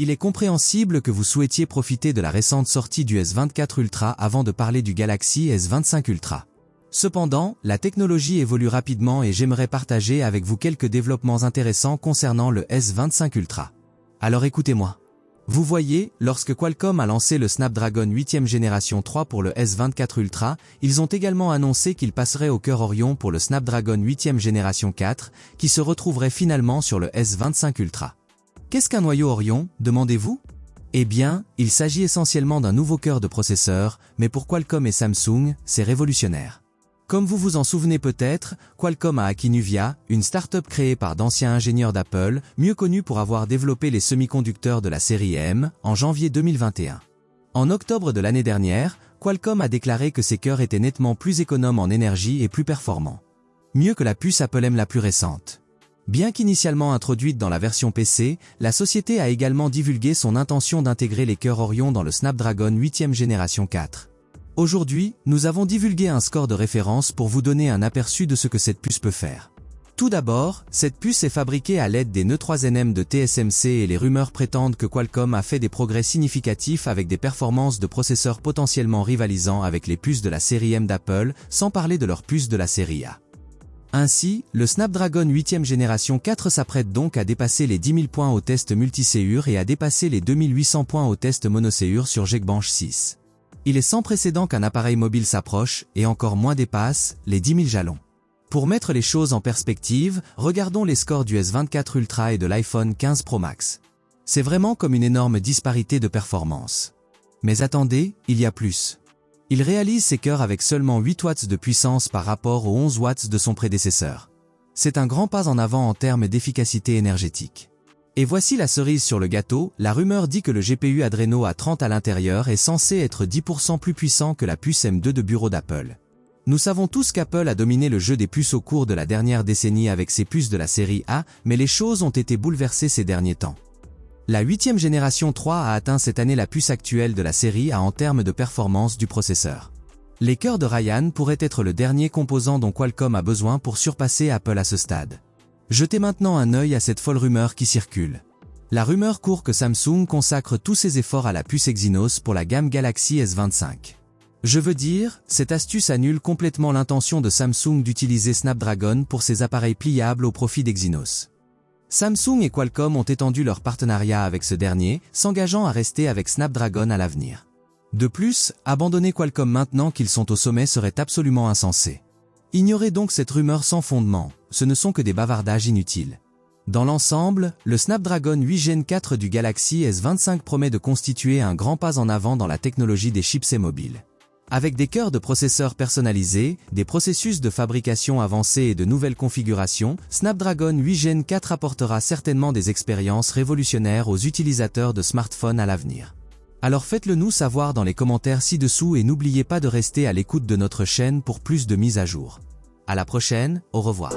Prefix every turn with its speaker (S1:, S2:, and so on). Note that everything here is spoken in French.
S1: Il est compréhensible que vous souhaitiez profiter de la récente sortie du S24 Ultra avant de parler du Galaxy S25 Ultra. Cependant, la technologie évolue rapidement et j'aimerais partager avec vous quelques développements intéressants concernant le S25 Ultra. Alors écoutez-moi. Vous voyez, lorsque Qualcomm a lancé le Snapdragon 8e génération 3 pour le S24 Ultra, ils ont également annoncé qu'ils passeraient au cœur Orion pour le Snapdragon 8e génération 4, qui se retrouverait finalement sur le S25 Ultra. Qu'est-ce qu'un noyau Orion, demandez-vous? Eh bien, il s'agit essentiellement d'un nouveau cœur de processeur, mais pour Qualcomm et Samsung, c'est révolutionnaire. Comme vous vous en souvenez peut-être, Qualcomm a acquis Nuvia, une start-up créée par d'anciens ingénieurs d'Apple, mieux connus pour avoir développé les semi-conducteurs de la série M, en janvier 2021. En octobre de l'année dernière, Qualcomm a déclaré que ces cœurs étaient nettement plus économes en énergie et plus performants. Mieux que la puce Apple M la plus récente. Bien qu'initialement introduite dans la version PC, la société a également divulgué son intention d'intégrer les cœurs Orion dans le Snapdragon 8e génération 4. Aujourd'hui, nous avons divulgué un score de référence pour vous donner un aperçu de ce que cette puce peut faire. Tout d'abord, cette puce est fabriquée à l'aide des nœuds 3nm de TSMC et les rumeurs prétendent que Qualcomm a fait des progrès significatifs avec des performances de processeurs potentiellement rivalisant avec les puces de la série M d'Apple, sans parler de leurs puces de la série A. Ainsi, le Snapdragon 8e génération 4 s'apprête donc à dépasser les 10 000 points au test multiséhure et à dépasser les 2800 points au test monoséhure sur Geekbench 6. Il est sans précédent qu'un appareil mobile s'approche, et encore moins dépasse, les 10 000 jalons. Pour mettre les choses en perspective, regardons les scores du S24 Ultra et de l'iPhone 15 Pro Max. C'est vraiment comme une énorme disparité de performance. Mais attendez, il y a plus. Il réalise ses cœurs avec seulement 8 watts de puissance par rapport aux 11 watts de son prédécesseur. C'est un grand pas en avant en termes d'efficacité énergétique. Et voici la cerise sur le gâteau, la rumeur dit que le GPU Adreno A30 à l'intérieur est censé être 10% plus puissant que la puce M2 de bureau d'Apple. Nous savons tous qu'Apple a dominé le jeu des puces au cours de la dernière décennie avec ses puces de la série A, mais les choses ont été bouleversées ces derniers temps. La 8e génération 3 a atteint cette année la puce actuelle de la série A en termes de performance du processeur. Les cœurs de Ryan pourraient être le dernier composant dont Qualcomm a besoin pour surpasser Apple à ce stade. Jetez maintenant un œil à cette folle rumeur qui circule. La rumeur court que Samsung consacre tous ses efforts à la puce Exynos pour la gamme Galaxy S25. Je veux dire, cette astuce annule complètement l'intention de Samsung d'utiliser Snapdragon pour ses appareils pliables au profit d'Exynos. Samsung et Qualcomm ont étendu leur partenariat avec ce dernier, s'engageant à rester avec Snapdragon à l'avenir. De plus, abandonner Qualcomm maintenant qu'ils sont au sommet serait absolument insensé. Ignorez donc cette rumeur sans fondement, ce ne sont que des bavardages inutiles. Dans l'ensemble, le Snapdragon 8 Gen 4 du Galaxy S25 promet de constituer un grand pas en avant dans la technologie des chipsets mobiles. Avec des cœurs de processeurs personnalisés, des processus de fabrication avancés et de nouvelles configurations, Snapdragon 8 Gen 4 apportera certainement des expériences révolutionnaires aux utilisateurs de smartphones à l'avenir. Alors faites-le nous savoir dans les commentaires ci-dessous et n'oubliez pas de rester à l'écoute de notre chaîne pour plus de mises à jour. À la prochaine, au revoir.